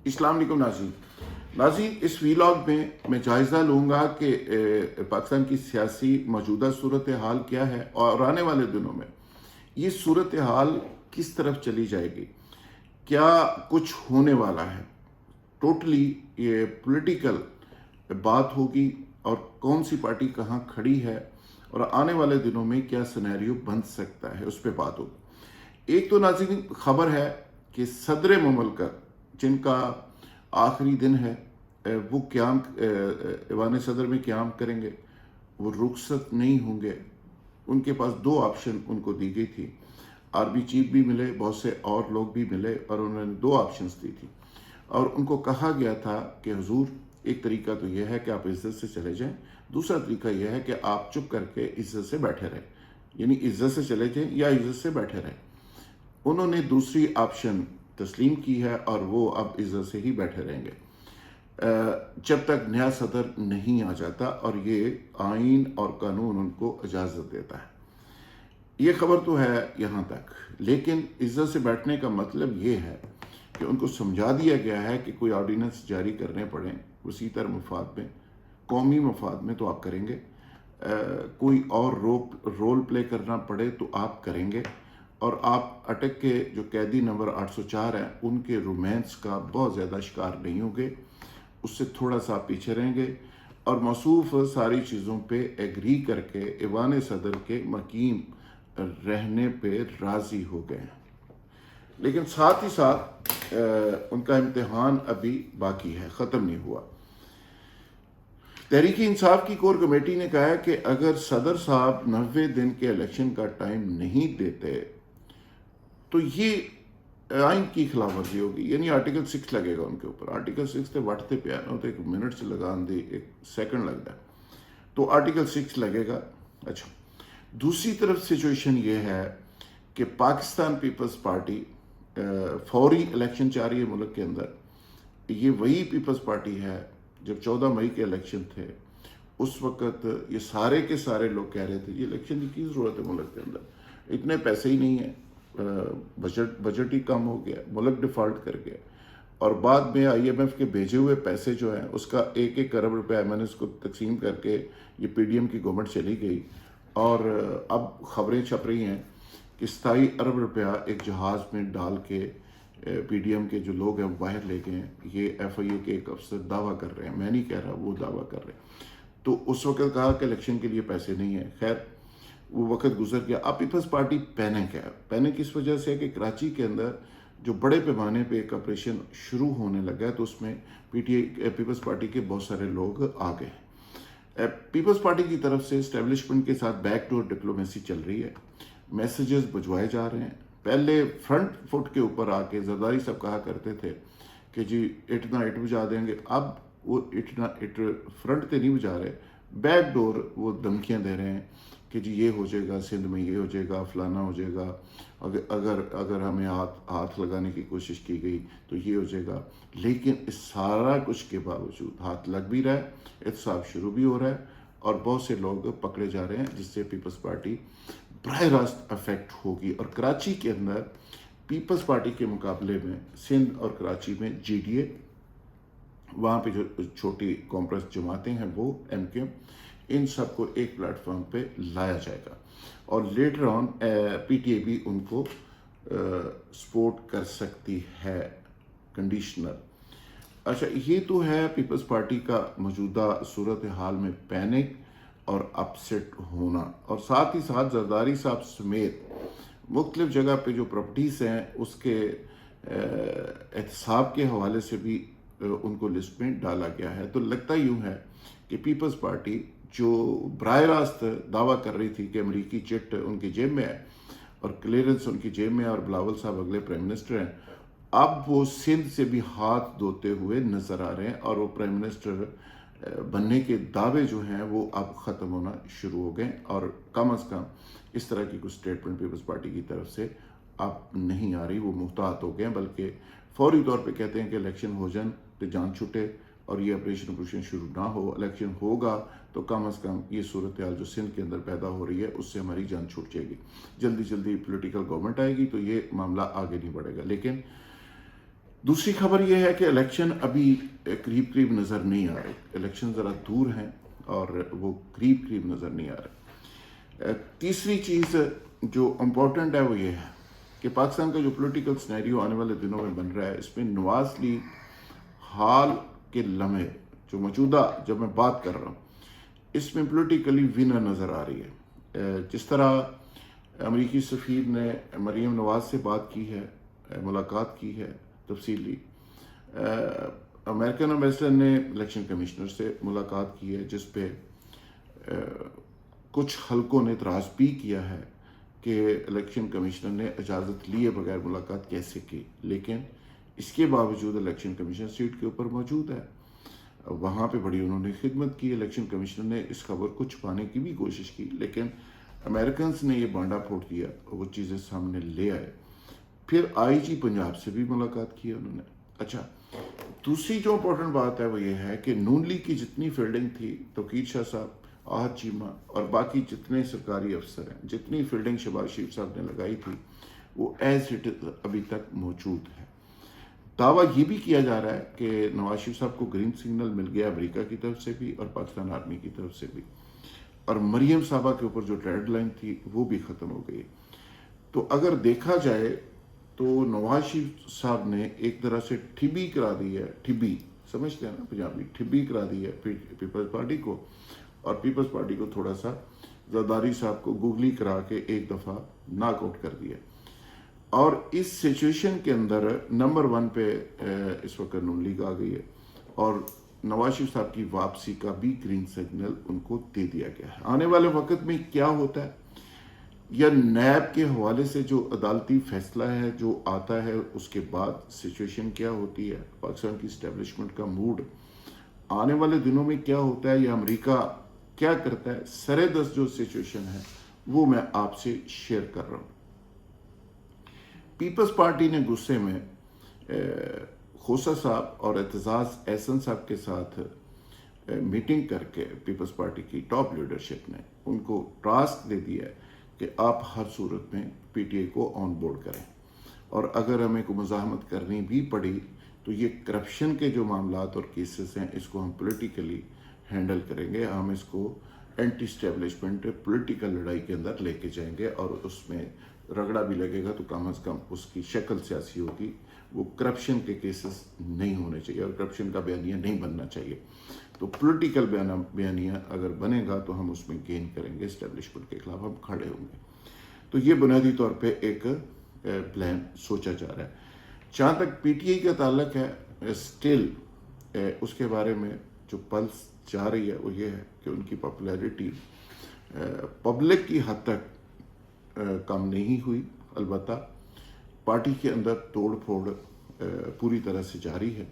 السلام علیکم ناظرین، اس ویلاگ میں جائزہ لوں گا کہ پاکستان کی سیاسی موجودہ صورتحال کیا ہے اور آنے والے دنوں میں یہ صورتحال کس طرف چلی جائے گی، کیا کچھ ہونے والا ہے، ٹوٹلی یہ پولیٹیکل بات ہوگی اور کون سی پارٹی کہاں کھڑی ہے اور آنے والے دنوں میں کیا سینیریو بن سکتا ہے، اس پہ بات ہوگی۔ ایک تو ناظرین خبر ہے کہ صدر مملکت جن کا آخری دن ہے وہ قیام ایوان صدر میں قیام کریں گے، وہ رخصت نہیں ہوں گے۔ ان کے پاس دو آپشن ان کو دی گئی تھی، آرمی چیف بھی ملے، بہت سے اور لوگ بھی ملے اور انہوں نے دو آپشنز دی تھی اور ان کو کہا گیا تھا کہ حضور ایک طریقہ تو یہ ہے کہ آپ عزت سے چلے جائیں، دوسرا طریقہ یہ ہے کہ آپ چپ کر کے عزت سے بیٹھے رہیں، یعنی عزت سے چلے جائیں یا عزت سے بیٹھے رہیں۔ انہوں نے دوسری آپشن تسلیم کی ہے اور وہ اب عزت سے ہی بیٹھے رہیں گے جب تک نیا صدر نہیں آ جاتا، اور یہ آئین اور قانون ان کو اجازت دیتا ہے۔ یہ خبر تو ہے یہاں تک، لیکن عزت سے بیٹھنے کا مطلب یہ ہے کہ ان کو سمجھا دیا گیا ہے کہ کوئی آرڈیننس جاری کرنے پڑیں وسیع تر مفاد میں، قومی مفاد میں تو آپ کریں گے، کوئی اور رول پلے کرنا پڑے تو آپ کریں گے، اور آپ اٹک کے جو قیدی نمبر 804 ہیں ان کے رومانس کا بہت زیادہ شکار نہیں ہوں گے، اس سے تھوڑا سا پیچھے رہیں گے اور موصوف ساری چیزوں پہ ایگری کر کے ایوان صدر کے مقیم رہنے پہ راضی ہو گئے ہیں۔ لیکن ساتھ ہی ساتھ ان کا امتحان ابھی باقی ہے، ختم نہیں ہوا۔ تحریک انصاف کی کور کمیٹی نے کہا ہے کہ اگر صدر صاحب 90 دن کے الیکشن کا ٹائم نہیں دیتے تو یہ آئین کی خلاف ورزی ہوگی، یعنی آرٹیکل 6 لگے گا ان کے اوپر۔ آرٹیکل 6 تے وٹتے پہ آنا تو ایک منٹ سے لگان دی، ایک سیکنڈ لگتا ہے، تو آرٹیکل 6 لگے گا۔ اچھا، دوسری طرف سچویشن یہ ہے کہ پاکستان پیپلز پارٹی فوری الیکشن چاہ رہی ہے ملک کے اندر۔ یہ وہی پیپلز پارٹی ہے جب 14 مئی کے الیکشن تھے، اس وقت یہ سارے کے سارے لوگ کہہ رہے تھے یہ الیکشن کی ضرورت ہے ملک کے اندر، اتنے پیسے ہی نہیں ہیں، بجٹ ہی کم ہو گیا، ملک ڈیفالٹ کر گیا، اور بعد میں آئی ایم ایف کے بھیجے ہوئے پیسے جو ہیں اس کا 1 ارب روپے ایم این ایس کو تقسیم کر کے یہ پی ڈی ایم کی گورنمنٹ چلی گئی، اور اب خبریں چھپ رہی ہیں کہ 27 ارب روپیہ ایک جہاز میں ڈال کے پی ڈی ایم کے جو لوگ ہیں باہر لے گئے ہیں۔ یہ ایف آئی اے کے ایک افسر دعویٰ کر رہے ہیں، میں نہیں کہہ رہا، وہ دعویٰ کر رہے ہیں۔ تو اس وقت کہا کہ الیکشن کے لیے پیسے نہیں ہیں، خیر وہ وقت گزر گیا۔ اب پیپلز پارٹی پینک ہے، پینک اس وجہ سے کہ کراچی کے اندر جو بڑے پیمانے پہ ایک آپریشن شروع ہونے لگا ہے، تو اس میں پیپلز پارٹی کے بہت سارے لوگ آ گئے۔ پیپلز پارٹی کی طرف سے اسٹیبلشمنٹ کے ساتھ بیک ڈور ڈپلومیسی چل رہی ہے، میسیجز بھجوائے جا رہے ہیں۔ پہلے فرنٹ فٹ کے اوپر آ کے زرداری صاحب کہا کرتے تھے کہ جی اٹ نہ اٹ بجا دیں گے، اب وہ اٹ نہ اٹ فرنٹ تے نہیں بجا رہے، بیک ڈور وہ دھمکیاں دے رہے ہیں کہ جی یہ ہو جائے گا، سندھ میں یہ ہو جائے گا، فلانا ہو جائے گا، اگر ہمیں ہاتھ لگانے کی کوشش کی گئی تو یہ ہو جائے گا۔ لیکن اس سارا کچھ کے باوجود ہاتھ لگ بھی رہا ہے، احتساب شروع بھی ہو رہا ہے، اور بہت سے لوگ پکڑے جا رہے ہیں، جس سے پیپلز پارٹی براہ راست افیکٹ ہوگی۔ اور کراچی کے اندر پیپلز پارٹی کے مقابلے میں سندھ اور کراچی میں جی ڈی اے، وہاں پہ جو چھوٹی کانگریس جماعتیں ہیں وہ ایم کیو، ان سب کو ایک پلیٹ فارم پہ لایا جائے گا، اور later on P T A بھی ان کو سپورٹ کر سکتی ہے، کنڈیشنل۔ اچھا، یہ تو ہے پیپلز پارٹی کا موجودہ صورتحال میں پینک اور اپسیٹ ہونا، اور ساتھ ہی ساتھ زرداری صاحب سمیت مختلف جگہ پہ جو پراپرٹیز ہیں اس کے احتساب کے حوالے سے بھی ان کو لسٹ میں ڈالا گیا ہے۔ تو لگتا یوں ہے کہ پیپلز پارٹی جو براہ راست دعویٰ کر رہی تھی کہ امریکی چٹ ان کی جیب میں ہے اور کلیئرنس ان کی جیب میں ہے اور بلاول صاحب اگلے پرائم منسٹر ہیں، اب وہ سندھ سے بھی ہاتھ دھوتے ہوئے نظر آ رہے ہیں، اور وہ پرائم منسٹر بننے کے دعوے جو ہیں وہ اب ختم ہونا شروع ہو گئے، اور کم از کم اس طرح کی کچھ سٹیٹمنٹ پیپلز پارٹی کی طرف سے اب نہیں آ رہی۔ وہ محتاط ہو گئے ہیں، بلکہ فوری طور پہ کہتے ہیں کہ الیکشن ہو جائیں تو جان چھوٹے اور یہ آپریشن شروع نہ ہو۔ الیکشن ہوگا تو کم از کم یہ صورتحال جو سندھ کے اندر پیدا ہو رہی ہے اس سے ہماری جان چھوٹ جائے گی، جلدی جلدی پولیٹیکل گورنمنٹ آئے گی تو یہ معاملہ آگے نہیں بڑھے گا۔ لیکن دوسری خبر یہ ہے کہ الیکشن ابھی قریب قریب نظر نہیں آ رہے، الیکشن ذرا دور ہیں اور وہ قریب قریب نظر نہیں آ رہے۔ تیسری چیز جو امپورٹنٹ ہے وہ یہ ہے کہ پاکستان کا جو پولیٹیکل سینیریو آنے والے دنوں میں بن رہا ہے، اس میں نواز لیگ حال کے لمحے جو موجودہ جب میں بات کر رہا ہوں اس میں پولیٹیکلی ونر نظر آ رہی ہے۔ جس طرح امریکی سفیر نے مریم نواز سے بات کی ہے، ملاقات کی ہے تفصیلی، امریکن ایمبیسڈر نے الیکشن کمشنر سے ملاقات کی ہے، جس پہ کچھ حلقوں نے اعتراض بھی کیا ہے کہ الیکشن کمشنر نے اجازت لیے بغیر ملاقات کیسے کی، لیکن اس کے باوجود الیکشن کمیشن سیٹ کے اوپر موجود ہے، وہاں پہ بڑی انہوں نے خدمت کی۔ الیکشن کمشنر نے اس خبر کو چھپانے کی بھی کوشش کی، لیکن امریکنز نے یہ بانڈا پھوڑ دیا، وہ چیزیں سامنے لے آئے۔ پھر آئی جی پنجاب سے بھی ملاقات کی انہوں نے۔ اچھا، دوسری جو امپورٹنٹ بات ہے وہ یہ ہے کہ نون لیگ کی جتنی فیلڈنگ تھی، توقیر شاہ صاحب، آہد چیمہ اور باقی جتنے سرکاری افسر ہیں، جتنی فیلڈنگ شہباز شریف صاحب نے لگائی تھی وہ ایز اٹ از ابھی تک موجود ہے۔ دعویٰ یہ بھی کیا جا رہا ہے کہ نواز شریف صاحب کو گرین سگنل مل گیا امریکہ کی طرف سے بھی اور پاکستان آرمی کی طرف سے بھی، اور مریم صاحبہ کے اوپر جو ڈیڈ لائن تھی وہ بھی ختم ہو گئی۔ تو اگر دیکھا جائے تو نواز شریف صاحب نے ایک طرح سے ٹھبی کرا دی ہے، ٹھبی سمجھتے ہیں نا پنجابی، ٹھبی کرا دی ہے پیپلز پارٹی کو، اور پیپلز پارٹی کو تھوڑا سا زرداری صاحب کو گوگلی کرا کے ایک دفعہ ناک آؤٹ کر دیا۔ اور اس سچویشن کے اندر نمبر 1 پہ اس وقت نون لیگ آ گئی ہے، اور نواز شریف صاحب کی واپسی کا بھی گرین سگنل ان کو دے دیا گیا ہے۔ آنے والے وقت میں کیا ہوتا ہے، یا نیب کے حوالے سے جو عدالتی فیصلہ ہے جو آتا ہے، اس کے بعد سچویشن کیا ہوتی ہے، پاکستان کی اسٹیبلشمنٹ کا موڈ آنے والے دنوں میں کیا ہوتا ہے، یا امریکہ کیا کرتا ہے، سر دست جو سچویشن ہے وہ میں آپ سے شیئر کر رہا ہوں۔ پیپلز پارٹی نے غصے میں خوسا صاحب اور اعتزاز احسن صاحب کے ساتھ میٹنگ کر کے پیپلز پارٹی کی ٹاپ لیڈرشپ نے ان کو ٹاسک دے دیا ہے کہ آپ ہر صورت میں پی ٹی آئی کو آن بورڈ کریں، اور اگر ہمیں کو مزاحمت کرنی بھی پڑی تو یہ کرپشن کے جو معاملات اور کیسز ہیں اس کو ہم پولیٹیکلی ہینڈل کریں گے، ہم اس کو اینٹی اسٹیبلشمنٹ پولیٹیکل لڑائی کے اندر لے کے جائیں گے، اور اس میں رگڑا بھی لگے گا تو کم از کم اس کی شکل سیاسی ہوگی، وہ کرپشن کے کیسز نہیں ہونے چاہیے اور کرپشن کا بیانیہ نہیں بننا چاہیے۔ تو پولیٹیکل بیانیہ اگر بنے گا تو ہم اس میں گین کریں گے، اسٹیبلشمنٹ کے خلاف ہم کھڑے ہوں گے۔ تو یہ بنیادی طور پہ ایک پلان سوچا جا رہا ہے۔ جہاں تک پی ٹی آئی کا تعلق ہے، اسٹل اس کے بارے میں جو پلس جا رہی ہے وہ یہ ہے کہ ان کی پاپولیرٹی پبلک کی حد تک کم نہیں ہوئی، البتہ پارٹی کے اندر توڑ پھوڑ پوری طرح سے جاری ہے،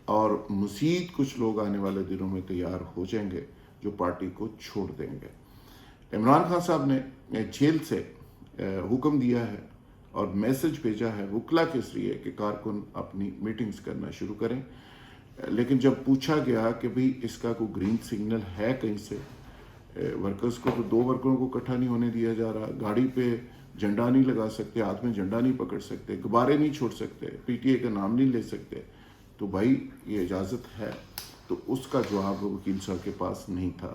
اور مزید کچھ لوگ آنے والے دنوں میں تیار ہو جائیں گے جو پارٹی کو چھوڑ دیں گے۔ عمران خان صاحب نے جیل سے حکم دیا ہے اور میسج بھیجا ہے وکلا کے ذریعے کہ کارکن اپنی میٹنگز کرنا شروع کریں، لیکن جب پوچھا گیا کہ بھئی اس کا کوئی گرین سگنل ہے کہیں سے، ورکرز کو تو 2 ورکروں کو اکٹھا نہیں ہونے دیا جا رہا، گاڑی پہ جھنڈا نہیں لگا سکتے، ہاتھ میں جھنڈا نہیں پکڑ سکتے، غبارے نہیں چھوڑ سکتے، پی ٹی آئی کا نام نہیں لے سکتے، تو بھائی یہ اجازت ہے؟ تو اس کا جواب وکیل صاحب کے پاس نہیں تھا۔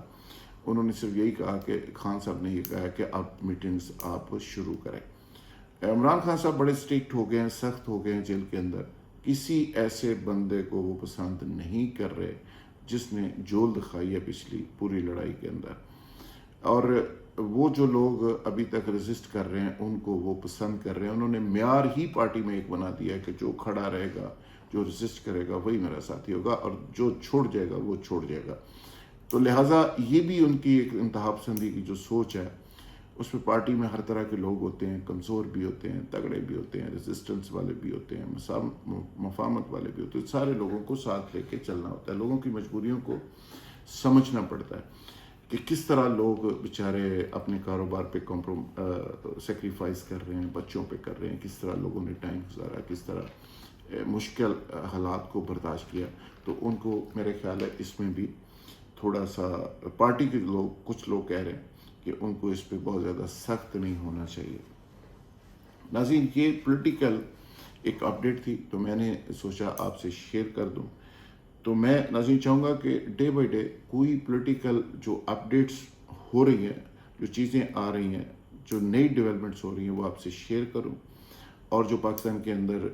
انہوں نے صرف یہی کہا کہ خان صاحب نے یہ کہا کہ آپ میٹنگز آپ شروع کریں۔ عمران خان صاحب بڑے اسٹرکٹ ہو گئے ہیں، سخت ہو گئے ہیں جیل کے اندر، کسی ایسے بندے کو وہ پسند نہیں کر رہے جس نے جول دکھائی ہے پچھلی پوری لڑائی کے اندر، اور وہ جو لوگ ابھی تک ریزسٹ کر رہے ہیں ان کو وہ پسند کر رہے ہیں۔ انہوں نے معیار ہی پارٹی میں ایک بنا دیا ہے کہ جو کھڑا رہے گا، جو ریزسٹ کرے گا وہی میرا ساتھی ہوگا، اور جو چھوڑ جائے گا وہ چھوڑ جائے گا۔ تو لہٰذا یہ بھی ان کی ایک انتہا پسندی کی جو سوچ ہے، اس میں پارٹی میں ہر طرح کے لوگ ہوتے ہیں، کمزور بھی ہوتے ہیں، تگڑے بھی ہوتے ہیں، ریزسٹنس والے بھی ہوتے ہیں، مفاہمت والے بھی ہوتے ہیں، سارے لوگوں کو ساتھ لے کے چلنا ہوتا ہے، لوگوں کی مجبوریوں کو سمجھنا پڑتا ہے کہ کس طرح لوگ بیچارے اپنے کاروبار پہ سیکریفائز کر رہے ہیں، بچوں پہ کر رہے ہیں، کس طرح لوگوں نے ٹائم گزارا، کس طرح مشکل حالات کو برداشت کیا۔ تو ان کو میرے خیال ہے اس میں بھی تھوڑا سا پارٹی کے لوگ، کچھ لوگ کہہ رہے ہیں کہ ان کو اس پہ بہت زیادہ سخت نہیں ہونا چاہیے۔ ناظرین، یہ پولیٹیکل ایک اپڈیٹ تھی تو میں نے سوچا آپ سے شیئر کر دوں. تو میں ناظرین چاہوں گا کہ ڈے بائی ڈے کوئی پولیٹیکل جو اپڈیٹس ہو رہی ہیں، جو چیزیں آ رہی ہیں، جو نئی ڈیولپمنٹس ہو رہی ہیں، وہ آپ سے شیئر کروں. اور جو پاکستان کے اندر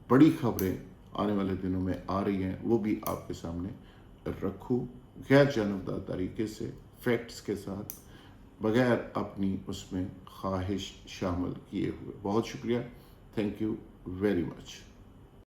بڑی خبریں آنے والے دنوں میں آ رہی ہیں وہ بھی آپ کے سامنے رکھوں، غیر جانبدار طریقے سے، فیکٹس کے ساتھ، بغیر اپنی اس میں خواہش شامل کیے ہوئے. بہت شکریہ. Thank you very much.